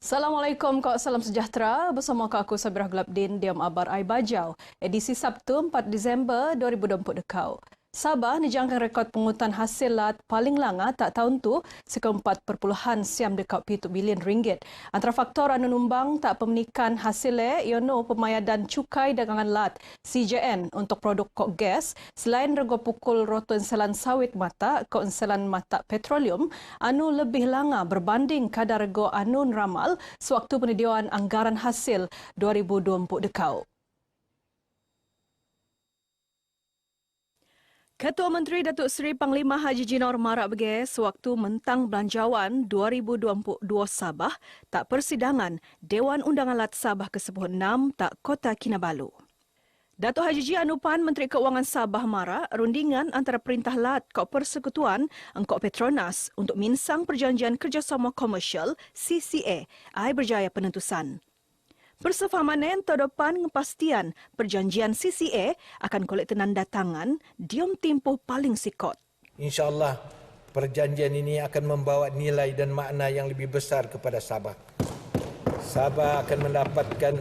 Assalamualaikum, salam sejahtera. Bersama aku Sabirah Glabdin, Diam Abar Ai Bajau. Edisi Sabtu 4 Disember 2020 dekau. Sabah dijangka rekod pungutan hasil lat paling langa tak tahun tu sekal 4.7 bilion ringgit. Antara faktor anu numbang tak pemenikan hasilnya ialah pemayadan cukai dagangan lat CJN untuk produk kok gas selain rego pukul roto enselan sawit mata kok enselan mata petroleum anu lebih langa berbanding kadar rego anu ramal sewaktu penyediaan anggaran hasil 2020 dekau. Ketua Menteri Datuk Seri Panglima Haji Jinor marak bagi sewaktu mentang belanjawan 2022 Sabah tak persidangan Dewan Undangan Lat Sabah ke-16 tak Kota Kinabalu. Datuk Haji Ji Anupan Menteri Keuangan Sabah marak rundingan antara Perintah Lat Kok Persekutuan Engkok Petronas untuk minsang perjanjian kerjasama komersial CCA ai berjaya penentusan. Persefahaman terdepan kepastian perjanjian CCA akan kolek tangan diam tempoh paling sikot. InsyaAllah perjanjian ini akan membawa nilai dan makna yang lebih besar kepada Sabah. Sabah akan mendapatkan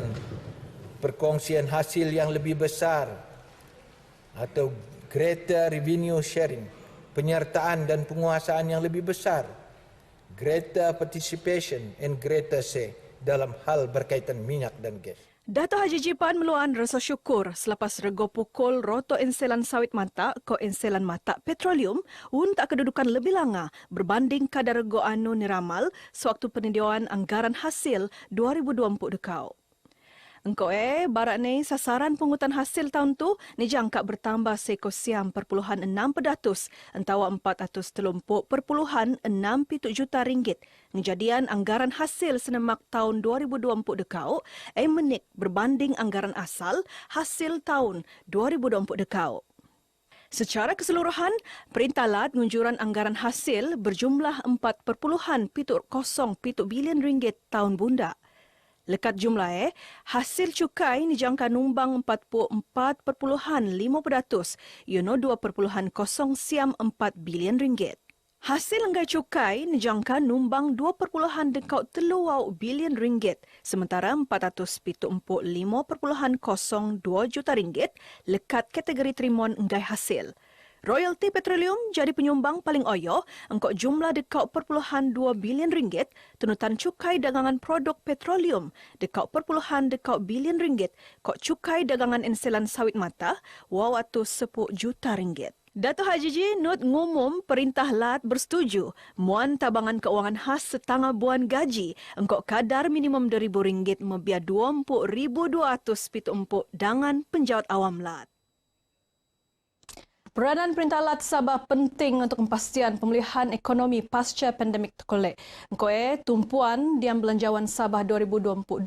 perkongsian hasil yang lebih besar atau greater revenue sharing, penyertaan dan penguasaan yang lebih besar, greater participation and greater say dalam hal berkaitan minyak dan gas. Dato' Haji Jipan meluan rasa syukur selepas rego pukul roto enselan sawit mata ko enselan mata petroleum tak kedudukan lebih langa berbanding kadar rego anu niramal sewaktu penyediaan anggaran hasil 2020 dekau. Engkau barat ni sasaran pungutan hasil tahun tu ni jangka bertambah sekosiam perpuluhan 6% antawa 430.67 juta ringgit. Kejadian anggaran hasil senemak tahun 2020 dekau menik berbanding anggaran asal hasil tahun 2020 dekau. Secara keseluruhan, Perintah Lat ngunjuran anggaran hasil berjumlah 4.07 bilion ringgit tahun bunda. Lekat jumlah hasil cukai dijangka numbang 44.5%, iaitu 2.04 bilion ringgit. Hasil anggaran cukai dijangka numbang 2.3 bilion ringgit, sementara 475.02 juta ringgit lekat kategori terimuan anggaran hasil. Royalti petroleum jadi penyumbang paling oyo engkau jumlah dekau 0.2 bilion ringgit, tunutan cukai dagangan produk petroleum dekau 0.2 bilion ringgit, kok cukai dagangan enselan sawit mata 10 juta ringgit. Dato' Haji Ji Nut ngumum Perintah Lat bersetuju muan tabangan keuangan khas setengah buan gaji engkau kadar minimum RM2,000 membia 20.270 dengan penjawat awam Lat. Peranan Perintah Lat Sabah penting untuk kepastian pemulihan ekonomi pasca pandemik terkolek. Engkau tumpuan Diam Belanjawan Sabah 2022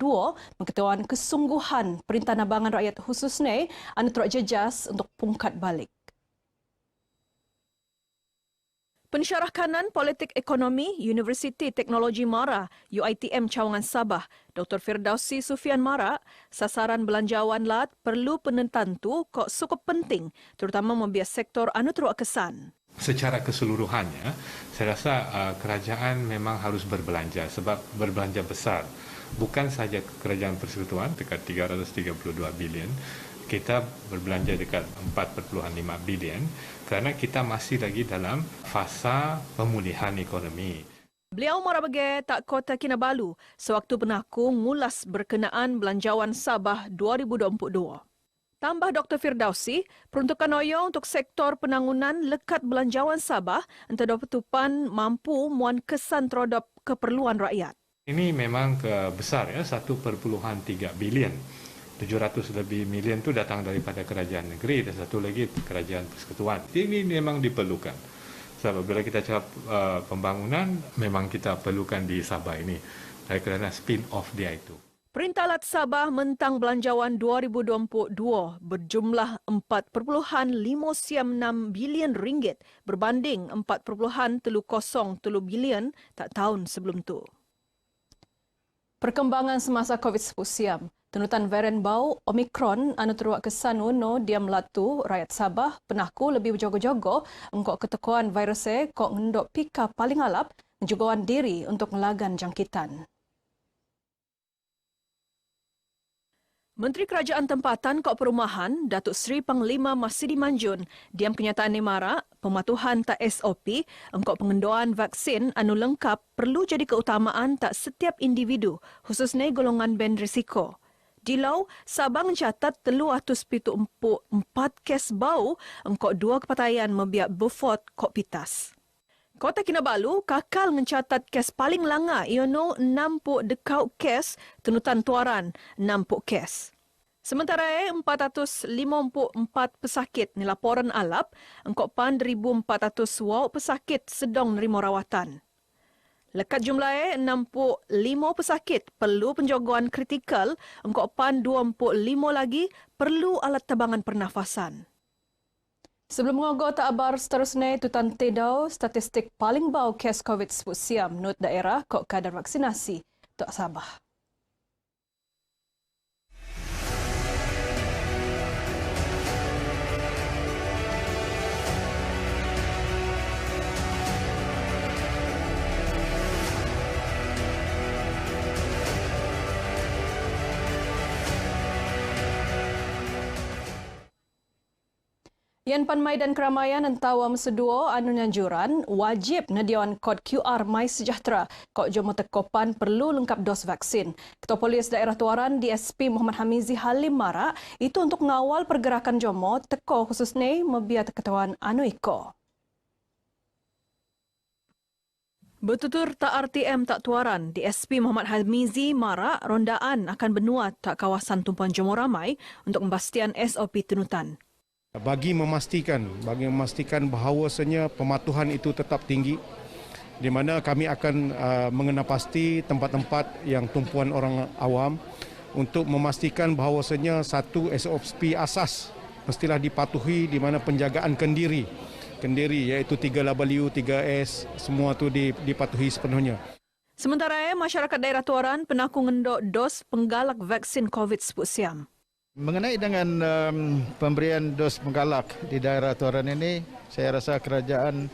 mengetahuan kesungguhan Perintah Nabangan Rakyat khususnya anu teruk jejas untuk pungkat balik. Pensyarah Kanan Politik Ekonomi Universiti Teknologi Mara UiTM Cawangan Sabah, Dr. Firdausi Sufian Mara, sasaran belanjawan Lat perlu penentantu kok cukup penting, terutama membiak sektor anu teruk kesan. Secara keseluruhannya, saya rasa kerajaan memang harus berbelanja sebab berbelanja besar. Bukan saja kerajaan persekutuan dekat 332 bilion, kita berbelanja dekat 4.5 bilion kerana kita masih lagi dalam fasa pemulihan ekonomi. Beliau marabage tak Kota Kinabalu sewaktu penaku ngulas berkenaan belanjawan Sabah 2022. Tambah Dr. Firdausi, peruntukan oyo untuk sektor penangunan lekat belanjawan Sabah antara petupan mampu muan kesan terhadap keperluan rakyat. Ini memang besar 1.3 bilion. 700 lebih milion itu datang daripada kerajaan negeri dan satu lagi kerajaan persekutuan. Ini memang diperlukan. Sebab bila kita cakap pembangunan, memang kita perlukan di Sabah ini. Kerana spin-off dia itu. Perintah Lat Sabah mentang belanjawan 2022 berjumlah 4.596 bilion ringgit berbanding 4.303 bilion tak tahun sebelum tu. Perkembangan semasa COVID-19 siam. Tunutan varian bau Omicron anu teruk kesan uno dia melatu rakyat Sabah penahku lebih berjogo-jogo engkau ketekuan virusnya kok ngendok pika paling alap menjugawan diri untuk melagan jangkitan. Menteri Kerajaan Tempatan Kok Perumahan, Datuk Seri Panglima Masidi Manjun, diam kenyataan Nemara, pematuhan tak SOP, engkau pengendoan vaksin anu lengkap perlu jadi keutamaan tak setiap individu, khususnya golongan band risiko. Di Lau, Sabah mencatat 374 kes bau, engkau 2 kepataian membiak Beaufort Kok Pitas. Kota Kinabalu kakal mencatat kes paling langa iaitu 60 dekau kes, tunutan tuaran 60 kes. Sementara 454 pesakit ni laporan alap, engkau 1,400 wau pesakit sedang nerima rawatan. Lekat jumlah 65 pesakit perlu penjagaan kritikal, engkau 25 lagi perlu alat tabangan pernafasan. Sebelum mengogoh takbar seterusnya, Tutan Tedau statistik paling bau kes COVID sebut siam menurut daerah kok kadar vaksinasi tak Sabah. Yan Panmai dan Keramaian entawam sedua anu nyanjuran wajib nadiawan kod QR My Sejahtera kok jomo tekopan perlu lengkap dos vaksin. Ketua Polis Daerah Tuaran DSP Muhammad Hamizi Halim Mara itu untuk mengawal pergerakan jomo teko khususnya mebiat ketuan anu iko. Bertutur tak RTM tak Tuaran, DSP Muhammad Hamizi Mara rondaan akan benua tak kawasan tumpuan jomo ramai untuk memastikan SOP tunutan. Bagi memastikan bahawasanya pematuhan itu tetap tinggi, di mana kami akan mengenal pasti tempat-tempat yang tumpuan orang awam untuk memastikan bahawasanya satu SOP asas mestilah dipatuhi, di mana penjagaan kendiri iaitu 3W, 3S, semua itu dipatuhi sepenuhnya. Sementara masyarakat daerah Tuaran penaku ngendok dos penggalak vaksin COVID sebut siam. Mengenai dengan pemberian dos penggalak di daerah Tuaran ini, saya rasa kerajaan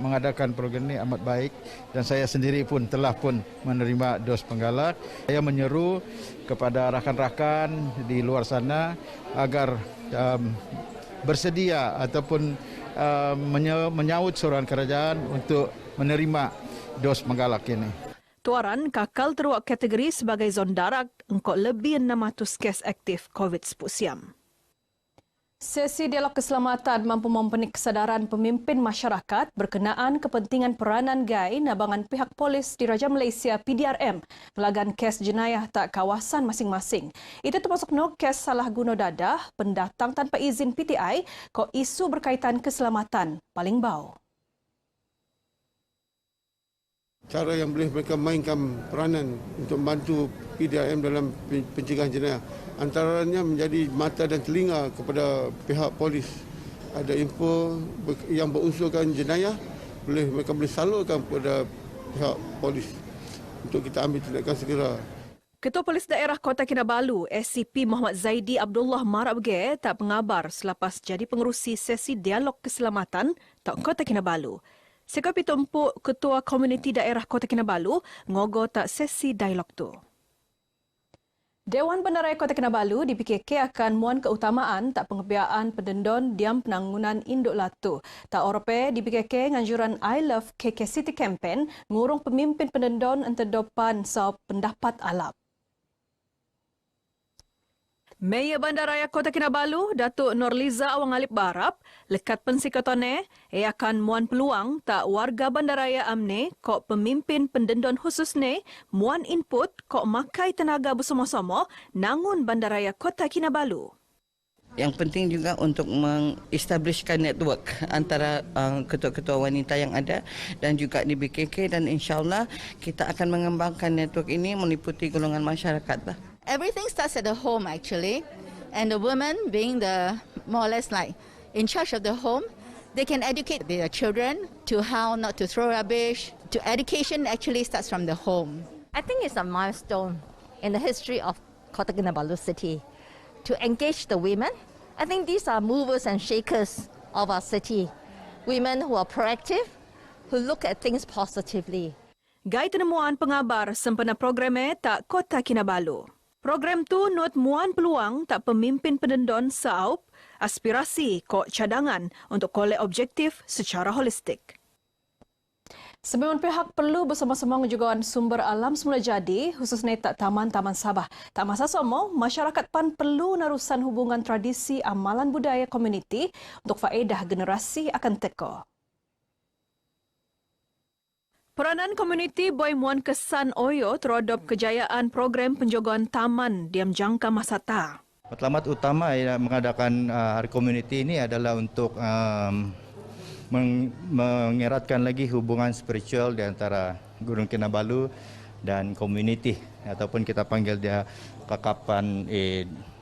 mengadakan program ini amat baik dan saya sendiri pun telah menerima dos penggalak. Saya menyeru kepada rakan-rakan di luar sana agar bersedia ataupun menyahut seruan kerajaan untuk menerima dos penggalak ini. Tuaran kakal teruak kategori sebagai zon darat engkau lebih 600 kes aktif COVID sebut siam. Sesi dialog keselamatan mampu mempunyai kesadaran pemimpin masyarakat berkenaan kepentingan peranan gai nabangan pihak polis di Raja Malaysia PDRM melagan kes jenayah tak kawasan masing-masing. Itu termasuk kes salah guna dadah, pendatang tanpa izin PTI, kok isu berkaitan keselamatan paling bau. Cara yang boleh mereka mainkan peranan untuk membantu PDRM dalam pencegahan jenayah. Antaranya menjadi mata dan telinga kepada pihak polis. Ada info yang berunsurkan jenayah, mereka boleh salurkan kepada pihak polis untuk kita ambil tindakan segera. Ketua Polis Daerah Kota Kinabalu, SCP Muhammad Zaidi Abdullah Marab Ge tak pengabar selepas jadi pengerusi sesi dialog keselamatan tak Kota Kinabalu. Sekapi tumpuk Ketua Komuniti Daerah Kota Kinabalu ngogo tak sesi dialog tu. Dewan Bandaraya Kota Kinabalu di PKK akan muan keutamaan tak pengebiaan pendendon diam penanggunan induk latu. Tak orpe di PKK nganjuran I Love KK City Campaign ngurung pemimpin pendendon enterdopan sau pendapat alap. Mayor Bandaraya Kota Kinabalu, Datuk Norliza Awang Alip Barap, lekat pensikotone, akan muan peluang tak warga Bandaraya amne kok pemimpin pendendon khususne muan input kok makai tenaga bersama-sama nangun Bandaraya Kota Kinabalu. Yang penting juga untuk mengestablishkan network antara ketua-ketua wanita yang ada dan juga di BKK, dan insyaAllah kita akan mengembangkan network ini meliputi golongan masyarakat. Everything starts at the home actually, and the women being the more or less like in charge of the home, they can educate their children to how not to throw rubbish. To education actually starts from the home. I think it's a milestone in the history of Kota Kinabalu city to engage the women. I think these are movers and shakers of our city. Women who are proactive, who look at things positively. Gai tenemuan pengabar sempena programe tak Kota Kinabalu. Program tu not muan peluang tak pemimpin pendendon seaup aspirasi kok cadangan untuk kolek objektif secara holistik. Sembilan pihak perlu bersama-sama menjagaan sumber alam semula jadi, khususnya tak Taman-Taman Sabah. Tak masa somo, masyarakat PAN perlu narusan hubungan tradisi amalan budaya komuniti untuk faedah generasi akan teko. Peranan komuniti Boy Muan Kesan Oyo terhadap kejayaan program penjagaan taman diam jangka masa ta. Matlamat utama yang mengadakan hari komuniti ini adalah untuk mengeratkan lagi hubungan spiritual di antara Gunung Kinabalu dan komuniti ataupun kita panggil dia Kakapan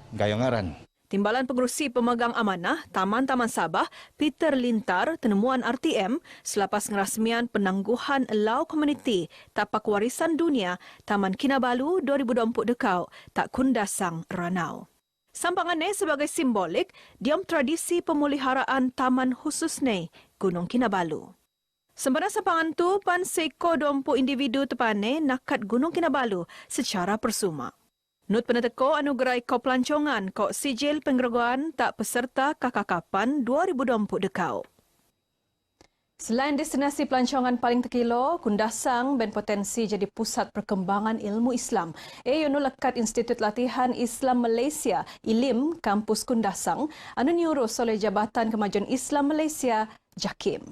Gayongaran. Timbalan Pengerusi Pemegang Amanah Taman-Taman Sabah, Peter Lintar, tenemuan RTM selepas ngerasmian penangguhan Lau Komuniti Tapak Warisan Dunia Taman Kinabalu 2024 dekau tak kundasang Ranau. Sampangannya sebagai simbolik diam tradisi pemeliharaan taman khususnya Gunung Kinabalu. Sempena sampangan tu pan seko 20 individu tepane nakat Gunung Kinabalu secara persuma. Nut peneteko anugerai ko pelancongan ko sijil penggeregoan tak peserta Kakakapan 2024 dekau. Selain destinasi pelancongan paling terkilo, Kundasang berpotensi jadi pusat perkembangan ilmu Islam. Yono lekat Institut Latihan Islam Malaysia, ILIM, Kampus Kundasang, anu diurus oleh Jabatan Kemajuan Islam Malaysia, JAKIM.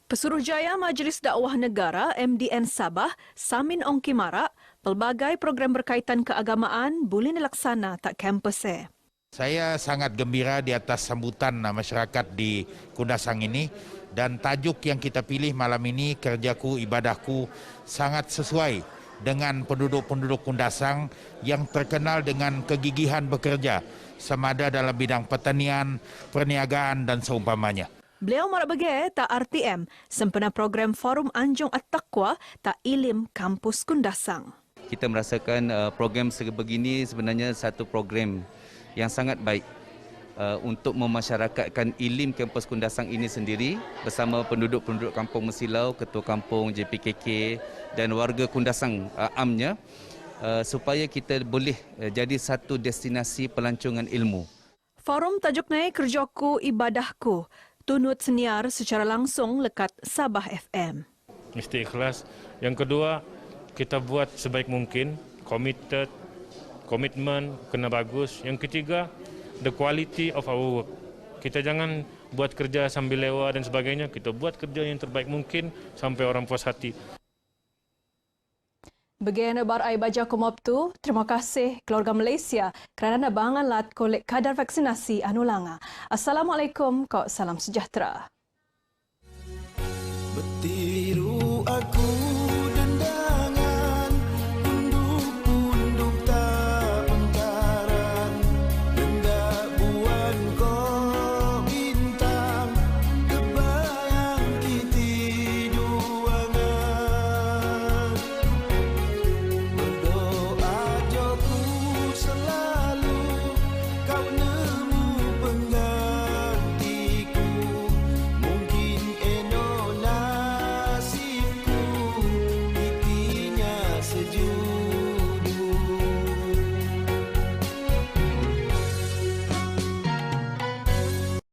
Pesuruhjaya Majlis Dakwah Negara MDN Sabah, Samin Ongki Marak, pelbagai program berkaitan keagamaan boleh dilaksana tak kampusnya. Saya sangat gembira di atas sambutan masyarakat di Kundasang ini dan tajuk yang kita pilih malam ini, kerjaku ibadahku, sangat sesuai dengan penduduk-penduduk Kundasang yang terkenal dengan kegigihan bekerja semada dalam bidang pertanian, perniagaan dan seumpamanya. Beliau marak bagi tak RTM sempena program Forum Anjung At-Taqwa tak ILIM Kampus Kundasang. Kita merasakan program sebegini sebenarnya satu program yang sangat baik untuk memasyarakatkan ILIM Kampus Kundasang ini sendiri bersama penduduk-penduduk Kampung Mesilau, Ketua Kampung JPKK dan warga Kundasang amnya supaya kita boleh jadi satu destinasi pelancongan ilmu. Forum tajuknya Kerjaku Ibadahku, tunut senior secara langsung lekat Sabah FM. Mesti ikhlas. Yang kedua, kita buat sebaik mungkin, komitmen kena bagus. Yang ketiga, the quality of our work. Kita jangan buat kerja sambil lewa dan sebagainya. Kita buat kerja yang terbaik mungkin sampai orang puas hati. Bagian barai baja kumop tu, terima kasih keluarga Malaysia kerana bangan lat kolek kadar vaksinasi anu langa. Assalamualaikum, kau salam sejahtera.